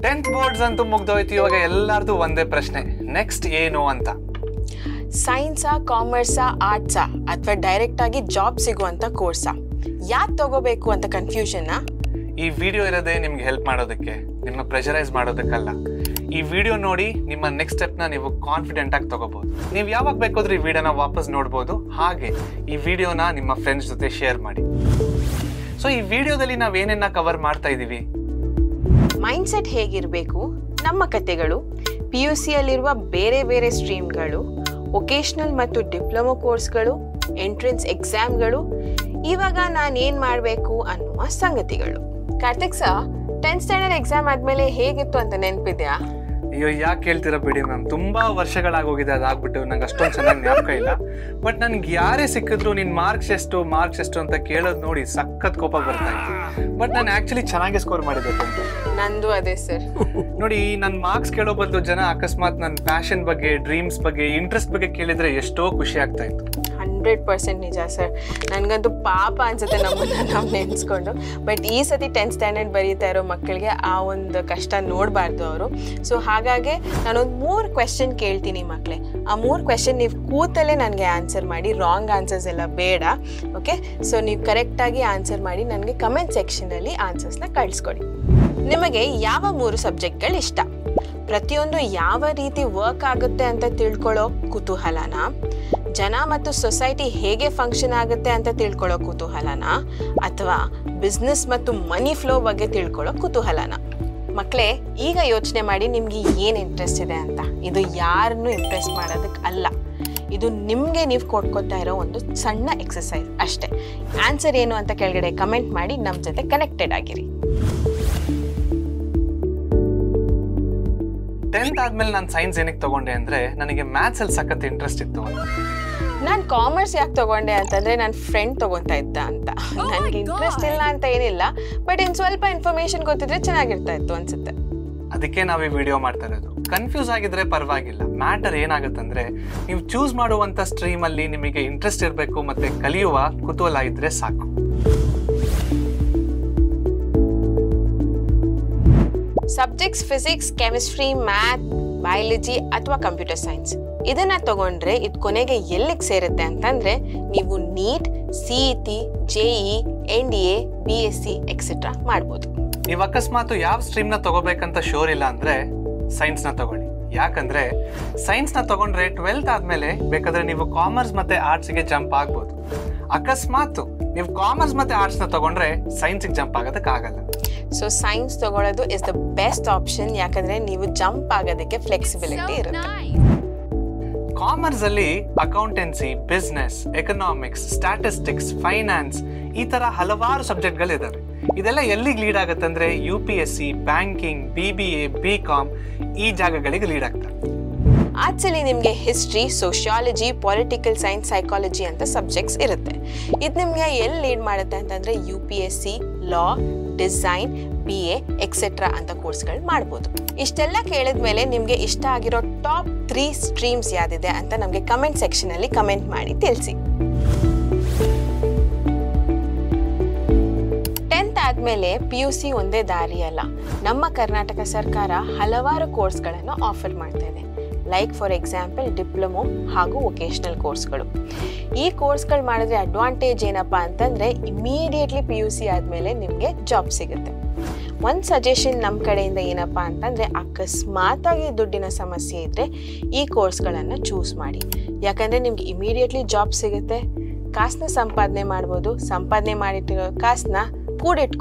10th boards ಅಂತೂ ಮುಗ್ದೋಯ್ತು. ಇವಾಗ ಎಲ್ಲಾರ್ದು ಒಂದೇ ಪ್ರಶ್ನೆ, ನೆಕ್ಸ್ಟ್ ಏನು ಅಂತ. ಸೈನ್ಸಾ, ಕಾಮರ್ಸಾ, ಆರ್ಟ್ಸಾ ಅಥವಾ ಡೈರೆಕ್ಟ್ ಆಗಿ ಜಾಬ್ ಸಿಗುವಂತ ಕೋರ್ಸಾ, ಯಾಕೆ ತಗೋಬೇಕು ಅಂತ ಕನ್ಫ್ಯೂಷನ್. ಈ ವಿಡಿಯೋ ಇರೋದೇ ನಿಮ್ಗೆ ಹೆಲ್ಪ್ ಮಾಡೋದಕ್ಕೆ, ನಿಮ್ಮ ಪ್ರೆಷರೈಸ್ ಮಾಡೋದಕ್ಕಲ್ಲ. ಈ ವಿಡಿಯೋ ನೋಡಿ ನಿಮ್ಮ ನೆಕ್ಸ್ಟ್ ಸ್ಟೆಪ್ನ ನೀವು ಕಾನ್ಫಿಡೆಂಟ್ ಆಗಿ ತಗೋಬಹುದು. ನೀವು ಯಾವಾಗ ಬೇಕಾದ್ರೂ ಈ ವಿಡಿಯೋನ ವಾಪಸ್ ನೋಡ್ಬೋದು. ಹಾಗೆ ಈ ವಿಡಿಯೋನ ನಿಮ್ಮ ಫ್ರೆಂಡ್ಸ್ ಜೊತೆ ಶೇರ್ ಮಾಡಿ. ಸೊ ಈ ವಿಡಿಯೋದಲ್ಲಿ ನಾವೇನೇನ ಕವರ್ ಮಾಡ್ತಾ ಇದ್ದೀವಿ, ಮೈಂಡ್ಸೆಟ್ ಹೇಗಿರಬೇಕು, ನಮ್ಮ ಕತೆಗಳು, PUCಯಲ್ಲಿರುವ ಬೇರೆ ಬೇರೆ ಸ್ಟ್ರೀಮ್ಗಳು, ವೊಕೇಶನಲ್ ಮತ್ತು ಡಿಪ್ಲೊಮಾ ಕೋರ್ಸ್ಗಳು, ಎಂಟ್ರೆನ್ಸ್ ಎಕ್ಸಾಮ್ಗಳು, ಇವಾಗ ನಾನೇನು ಮಾಡಬೇಕು ಅನ್ನುವ ಸಂಗತಿಗಳು. Karthik sir, 10th standard exam ಆದಮೇಲೆ ಹೇಗಿತ್ತು ಅಂತ ನೆನಪಿದೆಯಾ? ಅಯ್ಯೋ ಯಾಕೆ ಹೇಳ್ತೀರಾ ಬಿಡಿ ಮ್ಯಾಮ್, ತುಂಬಾ ವರ್ಷಗಳಾಗೋಗಿದೆ ಅದಾಗ್ಬಿಟ್ಟು. ನಂಗೆ ಅಷ್ಟೊಂದು ಚೆನ್ನಾಗಿ ಜ್ಞಾಪಕ ಇಲ್ಲ. ಬಟ್ ನನ್ಗೆ ಯಾರೇ ಸಿಕ್ಕಿದ್ರು ನಿನ್ನ ಮಾರ್ಕ್ಸ್ ಎಷ್ಟು ಅಂತ ಕೇಳೋದು ನೋಡಿ ಸಖತ್ ಕೋಪ ಬರ್ತಾ ಇತ್ತು. ಬಟ್ ನಾನು ಆಕ್ಚುಲಿ ಚೆನ್ನಾಗಿ ಸ್ಕೋರ್ ಮಾಡಿದ್ದೆ. ನಂದು ಅದೇ ಸರ್. ನೋಡಿ, ನನ್ನ ಮಾರ್ಕ್ಸ್ ಕೇಳೋ ಬದಲು ಜನ ಅಕಸ್ಮಾತ್ ನನ್ನ ಪ್ಯಾಷನ್ ಬಗ್ಗೆ, ಡ್ರೀಮ್ಸ್ ಬಗ್ಗೆ, ಇಂಟ್ರೆಸ್ಟ್ ಬಗ್ಗೆ ಕೇಳಿದ್ರೆ ಎಷ್ಟೋ ಖುಷಿ ಆಗ್ತಾ ಇತ್ತು. 100% ನಿಜ ಸರ್. ನನಗಂತೂ ಪಾಪ ಅನ್ಸುತ್ತೆ ನಮ್ಮನ್ನ ನಾವು ನೆನೆಸ್ಕೊಂಡು. ಬಟ್ ಈ ಸತಿ 10th ಸ್ಟ್ಯಾಂಡರ್ಡ್ ಬರೀತಾ ಇರೋ ಮಕ್ಕಳಿಗೆ ಆ ಒಂದು ಕಷ್ಟ ನೋಡಬಾರ್ದು ಅವರು. ಸೊ ಹಾಗಾಗಿ ನಾನೊಂದು 3 ಕ್ವೆಶ್ಚನ್ ಕೇಳ್ತೀನಿ ಮಕ್ಕಳೇ. ಆ 3 ಕ್ವೆಶ್ಚನ್ ನೀವು ಕೂತಲ್ಲೇ ನನಗೆ ಆನ್ಸರ್ ಮಾಡಿ, ರಾಂಗ್ ಆನ್ಸರ್ಸ್ ಎಲ್ಲ ಬೇಡ. ಓಕೆ, ಸೊ ನೀವು ಕರೆಕ್ಟಾಗಿ ಆನ್ಸರ್ ಮಾಡಿ ನನಗೆ ಕಮೆಂಟ್ ಸೆಕ್ಷನಲ್ಲಿ ಆನ್ಸರ್ಸ್ನ ಕಳಿಸ್ಕೊಡಿ. ನಿಮಗೆ ಯಾವ 3 ಸಬ್ಜೆಕ್ಟ್ಗಳು ಇಷ್ಟ? ಪ್ರತಿಯೊಂದು ಯಾವ ರೀತಿ ವರ್ಕ್ ಆಗುತ್ತೆ ಅಂತ ತಿಳ್ಕೊಳ್ಳೋ ಕುತೂಹಲನ, ಜನ ಮತ್ತು ಸೊಸೈಟಿ ಹೇಗೆ ಫಂಕ್ಷನ್ ಆಗುತ್ತೆ ಅಂತ ತಿಳ್ಕೊಳ್ಳೋ ಕುತೂಹಲನ, ಅಥವಾ ಬಿಸ್ನೆಸ್ ಮತ್ತು ಮನಿ ಫ್ಲೋ ಬಗ್ಗೆ ತಿಳ್ಕೊಳ್ಳೋ ಕುತೂಹಲನ? ಮಕ್ಕಳೇ, ಈಗ ಯೋಚನೆ ಮಾಡಿ ನಿಮ್ಗೆ ಏನು ಇಂಟ್ರೆಸ್ಟ್ ಇದೆ ಅಂತ. ಇದು ಯಾರನ್ನು ಇಂಪ್ರೆಸ್ ಮಾಡೋದಕ್ಕೆ ಅಲ್ಲ, ಇದು ನಿಮಗೆ ನೀವು ಕೊಟ್ಕೋತಾ ಇರೋ ಒಂದು ಸಣ್ಣ ಎಕ್ಸಸೈಸ್ ಅಷ್ಟೇ. ಆನ್ಸರ್ ಏನು ಅಂತ ಕೆಳಗಡೆ ಕಮೆಂಟ್ ಮಾಡಿ ನಮ್ಮ ಜೊತೆ ಕನೆಕ್ಟೆಡ್ ಆಗಿರಿ. 10th ಆದ್ಮೇಲೆ ನಾನು ಸೈನ್ಸ್ ಏನಕ್ಕೆ ತಗೊಂಡೆ ಅಂದ್ರೆ ನನಗೆ ಮ್ಯಾಥ್ಸ್ ಅಲ್ಲಿ ಸಖತ್ ಇಂಟ್ರೆಸ್ಟ್ ಇತ್ತು. ನಾನು ಕಾಮರ್ಸ್ ಯಾಕೆ ತಗೊಂಡೆ ಅಂತಂದ್ರೆ ನನ್ನ ಫ್ರೆಂಡ್ ತಗೊಂತಾ ಇದ್ದ ಅಂತ. ನನಗೆ ಇಂಟ್ರೆಸ್ಟ್ ಇಲ್ಲ ಅಂತ ಏನಿಲ್ಲ, ಬಟ್ ಇನ್ನು ಸ್ವಲ್ಪ ಇನ್ಫಾರ್ಮೇಶನ್ ಗೊತ್ತಿದ್ರೆ ಚೆನ್ನಾಗಿರ್ತಾ ಇತ್ತು ಅನ್ಸುತ್ತೆ. ಅದಕ್ಕೆ ನಾವು ಈ ವಿಡಿಯೋ ಮಾಡ್ತಾ ಇರೋದು. ಕನ್ಫ್ಯೂಸ್ ಆಗಿದ್ರೆ ಪರವಾಗಿಲ್ಲ. ಮ್ಯಾಟರ್ ಏನಾಗುತ್ತಂದ್ರೆ ನೀವು ಚೂಸ್ ಮಾಡುವಂತ ಸ್ಟ್ರೀಮ್ ಅಲ್ಲಿ ನಿಮಗೆ ಇಂಟ್ರೆಸ್ಟ್ ಇರಬೇಕು ಮತ್ತೆ ಕಲಿಯುವ ಕುತೂಹಲ ಇದ್ರೆ ಸಾಕು. Subjects physics, chemistry, math, biology ಅಥವಾ ಕಂಪ್ಯೂಟರ್ ಸೈನ್ಸ್ ಇದನ್ನ ತಗೊಂಡ್ರೆ ಇದು ಕೊನೆಗೆ ಎಲ್ಲಿಗೆ ಸೇರುತ್ತೆ ಅಂತಂದ್ರೆ ನೀವು NEET, CET, JEE, NDA, BSc etcetera ಮಾಡ್ಬೋದು. ನೀವು ಅಕಸ್ಮಾತ್ ಯಾವ ಸ್ಟ್ರೀಮ್ನ ತಗೋಬೇಕಂತ ಶೋರ್ ಇಲ್ಲ ಅಂದ್ರೆ ಸೈನ್ಸ್ನ ತಗೊಳ್ಳಿ. ಯಾಕಂದ್ರೆ ಸೈನ್ಸ್ನ ತಗೊಂಡ್ರೆ 12th ಆದ್ಮೇಲೆ ಬೇಕಾದ್ರೆ ನೀವು ಕಾಮರ್ಸ್ ಮತ್ತೆ ಆರ್ಟ್ಸ್ಗೆ ಜಂಪ್ ಆಗ್ಬೋದು. ಅಕಸ್ಮಾತ್ ನೀವು ಕಾಮರ್ಸ್ ಮತ್ತೆ ಆರ್ಟ್ಸ್ನ ತಗೊಂಡ್ರೆ ಸೈನ್ಸ್ಗೆ ಜಂಪ್ ಆಗೋದಕ್ಕಾಗಲ್ಲ. ಸೊ ಸೈನ್ಸ್ ತಗೊಳ್ಳೋದು ಇಸ್ ದ ಬೆಸ್ಟ್ ಆಪ್ಷನ್, ಯಾಕಂದ್ರೆ ನೀವು ಜಂಪ್ ಆಗೋದಕ್ಕೆ ಫ್ಲೆಕ್ಸಿಬಿಲಿಟಿ ಇರುತ್ತೆ. ಕಾಮರ್ಸ್ ಅಲ್ಲಿ accountancy, business, economics, statistics, finance ಈ ತರ ಹಲವಾರು ಸಬ್ಜೆಕ್ಟ್ಗಳು ಇದಾವೆ. ಇದೆಲ್ಲ ಎಲ್ಲಿಗೆ ಲೀಡ್ ಆಗುತ್ತೆ ಅಂದ್ರೆ UPSC, ಬ್ಯಾಂಕಿಂಗ್, BBA, BCom ಈ ಜಾಗಗಳಿಗೆ ಲೀಡ್ ಆಗ್ತವೆ. ಆರ್ಟ್ಸಲ್ಲಿ ನಿಮಗೆ history, sociology, political science, psychology ಅಂತ ಸಬ್ಜೆಕ್ಟ್ಸ್ ಇರುತ್ತೆ. ಇದು ನಿಮಗೆ ಎಲ್ಲಿ ಲೀಡ್ ಮಾಡುತ್ತೆ ಅಂತಂದರೆ UPSC, ಲಾ, ಡಿಸೈನ್, BA ಎಕ್ಸೆಟ್ರಾ ಅಂತ ಕೋರ್ಸ್ಗಳು ಮಾಡ್ಬೋದು. ಇಷ್ಟೆಲ್ಲ ಕೇಳಿದ್ಮೇಲೆ ನಿಮಗೆ ಇಷ್ಟ ಆಗಿರೋ ಟಾಪ್ 3 ಸ್ಟ್ರೀಮ್ಸ್ ಯಾವ್ದಿದೆ ಅಂತ ನಮಗೆ ಕಮೆಂಟ್ ಸೆಕ್ಷನಲ್ಲಿ ಕಮೆಂಟ್ ಮಾಡಿ ತಿಳಿಸಿ. 10th ಆದಮೇಲೆ PUC ಒಂದೇ ದಾರಿ ಅಲ್ಲ. ನಮ್ಮ ಕರ್ನಾಟಕ ಸರ್ಕಾರ ಹಲವಾರು ಕೋರ್ಸ್ಗಳನ್ನು ಆಫರ್ ಮಾಡ್ತಾ ಇದೆ. ಲೈಕ್ ಫಾರ್ ಎಕ್ಸಾಂಪಲ್ ಡಿಪ್ಲೊಮೊ ಹಾಗೂ ವೊಕೇಶನಲ್ ಕೋರ್ಸ್ಗಳು. ಈ ಕೋರ್ಸ್ಗಳು ಮಾಡಿದ್ರೆ ಅಡ್ವಾಂಟೇಜ್ ಏನಪ್ಪ ಅಂತಂದರೆ ಇಮಿಡಿಯೇಟ್ಲಿ PUC ಆದಮೇಲೆ ನಿಮಗೆ ಜಾಬ್ ಸಿಗುತ್ತೆ. ಒಂದು ಸಜೆಷನ್ ನಮ್ಮ ಕಡೆಯಿಂದ ಏನಪ್ಪ ಅಂತಂದರೆ ಅಕಸ್ಮಾತಾಗಿ ದುಡ್ಡಿನ ಸಮಸ್ಯೆ ಇದ್ದರೆ ಈ ಕೋರ್ಸ್ಗಳನ್ನು ಚೂಸ್ ಮಾಡಿ. ಯಾಕಂದರೆ ನಿಮ್ಗೆ ಇಮಿಡಿಯೇಟ್ಲಿ ಜಾಬ್ ಸಿಗುತ್ತೆ, ಕಾಸನ್ನ ಸಂಪಾದನೆ ಮಾಡ್ಬೋದು. ಸಂಪಾದನೆ ಮಾಡಿಟ್ಟಿರೋ ಕಾಸನ್ನ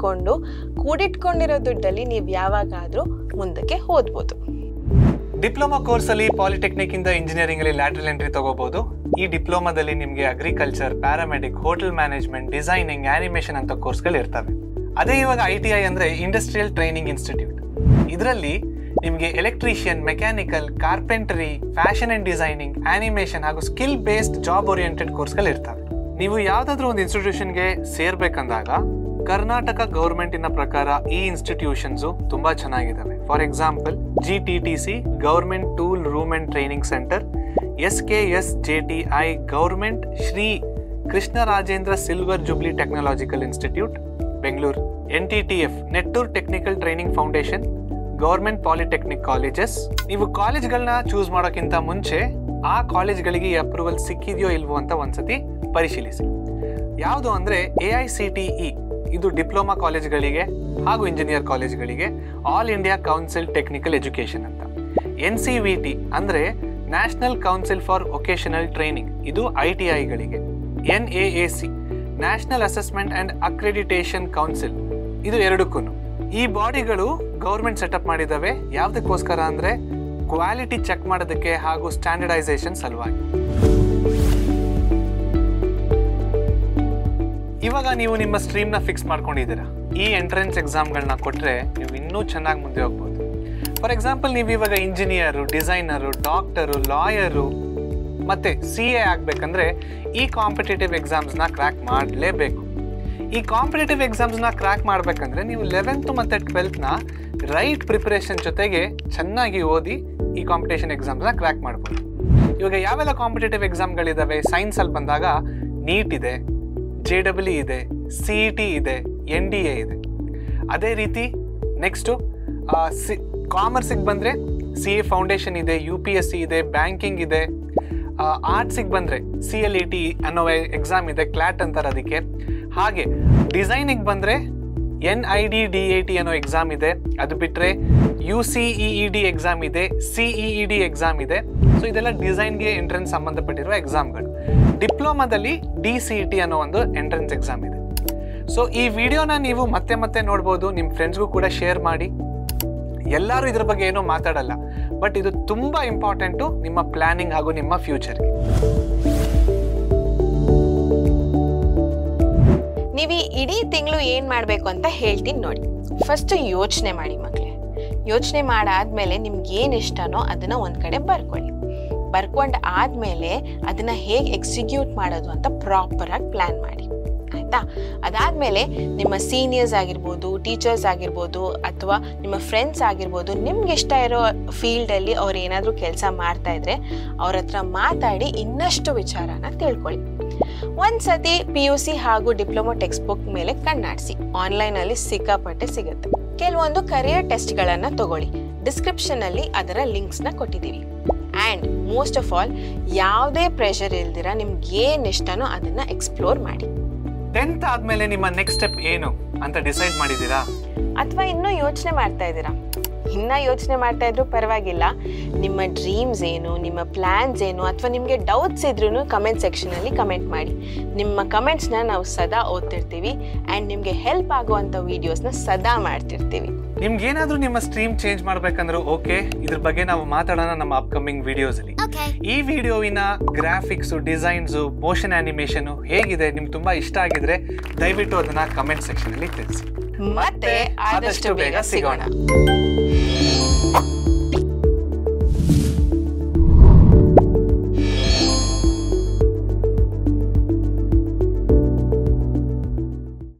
ಕೂಡಿಟ್ಕೊಂಡಿರೋ ದುಡ್ಡಲ್ಲಿ ನೀವು ಯಾವಾಗಾದರೂ ಮುಂದಕ್ಕೆ ಓದ್ಬೋದು. ಡಿಪ್ಲೊಮಾ ಕೋರ್ಸ್ ಅಲ್ಲಿ ಪಾಲಿಟೆಕ್ನಿಕ್ ಇಂದ ಇಂಜಿನಿಯರಿಂಗ್ ಅಲ್ಲಿ ಲ್ಯಾಟರಲ್ ಎಂಟ್ರಿ ತಗೋಬಹುದು. ಈ ಡಿಪ್ಲೊಮಾದಲ್ಲಿ ನಿಮಗೆ agriculture, paramedic, hotel management, designing, animation ಅಂತ ಕೋರ್ಸ್ಗಳು ಇರ್ತವೆ. ಅದೇ ಇವಾಗ ITI ಅಂದ್ರೆ ಇಂಡಸ್ಟ್ರಿಯಲ್ ಟ್ರೈನಿಂಗ್ ಇನ್ಸ್ಟಿಟ್ಯೂಟ್. ಇದರಲ್ಲಿ ನಿಮಗೆ electrician, mechanical, ಕಾರ್ಪೆಂಟರಿ, fashion and designing, animation ಹಾಗೂ ಸ್ಕಿಲ್ ಬೇಸ್ಡ್ ಜಾಬ್ ಓರಿಯೆಂಟೆಡ್ ಕೋರ್ಸ್ಗಳು ಇರ್ತವೆ. ನೀವು ಯಾವುದಾದ್ರೂ ಒಂದು ಇನ್ಸ್ಟಿಟ್ಯೂಷನ್ಗೆ ಸೇರ್ಬೇಕಂದಾಗ ಕರ್ನಾಟಕ ಗೌರ್ಮೆಂಟಿನ ಪ್ರಕಾರ ಈ ಇನ್ಸ್ಟಿಟ್ಯೂಷನ್ಸು ತುಂಬಾ ಚೆನ್ನಾಗಿದ್ದಾವೆ. For example GTTC government tool room and training centre, SKSJTI government Shri Krishnarajendra silver jubilee technological institute Bengaluru, NTTF Nettur technical training foundation, government polytechnic colleges. ನೀವು ಕಾಲೇಜ್ಗಳನ್ನ ಚೂಸ್ ಮಾಡೋಕ್ಕಿಂತ ಮುಂಚೆ ಆ ಕಾಲೇಜ್ಗಳಿಗೆ ಈ ಅಪ್ರೂವಲ್ ಸಿಕ್ಕಿದೆಯೋ ಇಲ್ವೋ ಅಂತ ಒಂದ್ಸತಿ ಪರಿಶೀಲಿಸಿ. ಯಾವುದು ಅಂದರೆ AICTE, ಇದು ಡಿಪ್ಲೊಮಾ ಕಾಲೇಜ್ಗಳಿಗೆ ಹಾಗೂ ಇಂಜಿನಿಯರ್ ಕಾಲೇಜ್ಗಳಿಗೆ all India council technical education ಅಂತ. NCVT ಅಂದರೆ national council for vocational training, ಇದು ITIಗಳಿಗೆ. NAAC national assessment and accreditation council, ಇದು ಎರಡಕ್ಕೂ. ಈ ಬಾಡಿಗಳು ಗೌರ್ಮೆಂಟ್ ಸೆಟಪ್ ಮಾಡಿದ್ದಾವೆ. ಯಾವುದಕ್ಕೋಸ್ಕರ ಅಂದರೆ ಕ್ವಾಲಿಟಿ ಚೆಕ್ ಮಾಡೋದಕ್ಕೆ ಹಾಗೂ ಸ್ಟ್ಯಾಂಡರ್ಡೈಸೇಷನ್ ಸಲುವಾಗಿ. ಇವಾಗ ನೀವು ನಿಮ್ಮ ಸ್ಟ್ರೀಮ್ನ ಫಿಕ್ಸ್ ಮಾಡ್ಕೊಂಡಿದ್ದೀರಾ. ಈ ಎಂಟ್ರೆನ್ಸ್ ಎಕ್ಸಾಮ್ಗಳನ್ನ ಕೊಟ್ಟರೆ ನೀವು ಇನ್ನೂ ಚೆನ್ನಾಗಿ ಮುಂದೆ ಹೋಗ್ಬೋದು. ಫಾರ್ ಎಕ್ಸಾಂಪಲ್, ನೀವು ಇವಾಗ ಇಂಜಿನಿಯರು, ಡಿಸೈನರು, ಡಾಕ್ಟರು, ಲಾಯರು ಮತ್ತು CA ಆಗಬೇಕಂದ್ರೆ ಈ ಕಾಂಪಿಟೇಟಿವ್ ಎಕ್ಸಾಮ್ಸ್ನ ಕ್ರ್ಯಾಕ್ ಮಾಡಲೇಬೇಕು. ಈ ಕಾಂಪಿಟೇಟಿವ್ ಎಕ್ಸಾಮ್ಸ್ನ ಕ್ರ್ಯಾಕ್ ಮಾಡಬೇಕಂದ್ರೆ ನೀವು 11th ಮತ್ತು 12th ರೈಟ್ ಪ್ರಿಪರೇಷನ್ ಜೊತೆಗೆ ಚೆನ್ನಾಗಿ ಓದಿ ಈ ಕಾಂಪಿಟೇಷನ್ ಎಕ್ಸಾಮ್ಸ್ನ ಕ್ರ್ಯಾಕ್ ಮಾಡ್ಬೋದು. ಇವಾಗ ಯಾವೆಲ್ಲ ಕಾಂಪಿಟೇಟಿವ್ ಎಕ್ಸಾಮ್ಗಳಿದ್ದಾವೆ ಸೈನ್ಸಲ್ಲಿ ಬಂದಾಗ ನೀಟ್ ಇದೆ, JEE ಇದೆ, CET ಇದೆ, NDA ಇದೆ. ಅದೇ ರೀತಿ ನೆಕ್ಸ್ಟು ಕಾಮರ್ಸಿಗೆ ಬಂದರೆ CA ಫೌಂಡೇಶನ್ ಇದೆ, UPSC ಇದೆ, ಬ್ಯಾಂಕಿಂಗ್ ಇದೆ. ಆರ್ಟ್ಸಿಗೆ ಬಂದರೆ CLET ಅನ್ನೋ ಎಕ್ಸಾಮ್ ಇದೆ, ಕ್ಲಾಟ್ ಅಂತಾರೆ ಅದಕ್ಕೆ. ಹಾಗೆ ಡಿಸೈನಿಗೆ ಬಂದರೆ NIDDAT ಅನ್ನೋ ಎಕ್ಸಾಮ್ ಇದೆ. ಅದು ಬಿಟ್ಟರೆ UCEED ಎಕ್ಸಾಮ್ ಇದೆ, CEED ಎಕ್ಸಾಮ್ ಇದೆ. ಸೊ ಇದೆಲ್ಲ ಡಿಸೈನ್ಗೆ ಎಂಟ್ರೆನ್ಸ್ ಸಂಬಂಧಪಟ್ಟಿರುವ ಎಕ್ಸಾಮ್ಗಳು. ಡಿಪ್ಲೊಮಾದಲ್ಲಿ DCET ಅನ್ನೋ ಒಂದು ಎಂಟ್ರೆನ್ಸ್ ಎಕ್ಸಾಮ್ ಇದೆ. ಸೊ ಈ ವಿಡಿಯೋನ ನೀವು ಮತ್ತೆ ಮತ್ತೆ ನೋಡ್ಬೋದು. ನಿಮ್ಮ ಫ್ರೆಂಡ್ಸ್ಗೂ ಕೂಡ ಶೇರ್ ಮಾಡಿ. ಎಲ್ಲರೂ ಇದ್ರ ಬಗ್ಗೆ ಏನೋ ಮಾತಾಡಲ್ಲ, ಬಟ್ ಇದು ತುಂಬ ಇಂಪಾರ್ಟೆಂಟು ನಿಮ್ಮ ಪ್ಲಾನಿಂಗ್ ಹಾಗೂ ನಿಮ್ಮ ಫ್ಯೂಚರ್ಗೆ. ನೀವು ಇಡೀ ತಿಂಗಳು ಏನು ಮಾಡಬೇಕು ಅಂತ ಹೇಳ್ತೀನಿ ನೋಡಿ. ಫಸ್ಟ್ ಯೋಚನೆ ಮಾಡಿ ಮಕ್ಕಳೇ. ಯೋಚನೆ ಮಾಡಾದ್ಮೇಲೆ ನಿಮ್ಗೆ ಏನು ಇಷ್ಟನೋ ಅದನ್ನು ಒಂದು ಕಡೆ ಬರ್ಕೊಂಡು ಆದಮೇಲೆ ಅದನ್ನು ಹೇಗೆ ಎಕ್ಸಿಕ್ಯೂಟ್ ಮಾಡೋದು ಅಂತ ಪ್ರಾಪರಾಗಿ ಪ್ಲ್ಯಾನ್ ಮಾಡಿ, ಆಯಿತಾ? ಅದಾದಮೇಲೆ ನಿಮ್ಮ ಸೀನಿಯರ್ಸ್ ಆಗಿರ್ಬೋದು, ಟೀಚರ್ಸ್ ಆಗಿರ್ಬೋದು, ಅಥವಾ ನಿಮ್ಮ ಫ್ರೆಂಡ್ಸ್ ಆಗಿರ್ಬೋದು, ನಿಮ್ಗೆ ಇಷ್ಟ ಇರೋ ಫೀಲ್ಡಲ್ಲಿ ಅವ್ರು ಏನಾದರೂ ಕೆಲಸ ಮಾಡ್ತಾಯಿದ್ರೆ ಅವ್ರ ಹತ್ರ ಮಾತಾಡಿ ಇನ್ನಷ್ಟು ವಿಚಾರನ ತಿಳ್ಕೊಳ್ಳಿ. ಒಂದು ಸತಿ PUC ಹಾಗೂ ಡಿಪ್ಲೊಮಾ ಟೆಕ್ಸ್ಟ್ ಬುಕ್ ಮೇಲೆ ಕಣ್ಣಾಡಿಸಿ. ಆನ್ಲೈನಲ್ಲಿ ಸಿಕ್ಕಾಪಟ್ಟೆ ಸಿಗುತ್ತೆ. ಕೆಲವೊಂದು ಕರಿಯರ್ ಟೆಸ್ಟ್ಗಳನ್ನು ತಗೊಳ್ಳಿ. ಡಿಸ್ಕ್ರಿಪ್ಷನಲ್ಲಿ ಅದರ ಲಿಂಕ್ಸ್ನ ಕೊಟ್ಟಿದ್ದೀವಿ. ಆ್ಯಂಡ್ ಮೋಸ್ಟ್ ಆಫ್ ಆಲ್, ಯಾವುದೇ ಪ್ರೆಷರ್ ಇಲ್ದಿರ ನಿಮ್ಗೆ ಏನು ಇಷ್ಟನೋ ಅದನ್ನು ಎಕ್ಸ್ಪ್ಲೋರ್ ಮಾಡಿ. 10th ಆದಮೇಲೆ ನಿಮ್ಮ ನೆಕ್ಸ್ಟ್ ಸ್ಟೆಪ್ ಏನು ಅಂತ ಡಿಸೈಡ್ ಮಾಡಿದ್ದೀರಾ? ಅಥವಾ ಇನ್ನೂ ಯೋಚನೆ ಮಾಡ್ತಾ ಇದ್ದೀರಾ? ಇನ್ನೂ ಯೋಚನೆ ಮಾಡ್ತಾ ಇದ್ರೂ ಪರವಾಗಿಲ್ಲ. ನಿಮ್ಮ ಡ್ರೀಮ್ಸ್ ಏನು, ನಿಮ್ಮ ಪ್ಲ್ಯಾನ್ಸ್ ಏನು, ಅಥವಾ ನಿಮಗೆ ಡೌಟ್ಸ್ ಇದ್ರೂ ಕಮೆಂಟ್ ಸೆಕ್ಷನಲ್ಲಿ ಕಮೆಂಟ್ ಮಾಡಿ. ನಿಮ್ಮ ಕಮೆಂಟ್ಸ್ನ ನಾವು ಸದಾ ಓದ್ತಿರ್ತೀವಿ ಆ್ಯಂಡ್ ನಿಮಗೆ ಹೆಲ್ಪ್ ಆಗುವಂಥ ವೀಡಿಯೋಸ್ನ ಸದಾ ಮಾಡ್ತಿರ್ತೀವಿ. ನಿಮ್ಗೇನಾದ್ರೂ ನಿಮ್ಮ ಸ್ಟ್ರೀಮ್ ಚೇಂಜ್ ಮಾಡ್ಬೇಕಂದ್ರೆ ಓಕೆ, ಇದ್ರ ಬಗ್ಗೆ ನಾವು ಮಾತಾಡೋಣ ನಮ್ಮ ಅಪ್ಕಮಿಂಗ್ ವಿಡಿಯೋಸಲ್ಲಿ. ಈ ವಿಡಿಯೋವಿನ ಗ್ರಾಫಿಕ್ಸು, ಡಿಸೈನ್ಸು, ಮೋಷನ್ ಆನಿಮೇಷನು ಹೇಗಿದೆ ನಿಮ್ಗೆ ತುಂಬ ಇಷ್ಟ ಆಗಿದ್ರೆ ದಯವಿಟ್ಟು ಅದನ್ನ ಕಮೆಂಟ್ ಸೆಕ್ಷನಲ್ಲಿ ತಿಳಿಸಿ. ಮತ್ತೆ ಆದಷ್ಟು ಬೇಗ ಸಿಗೋಣ.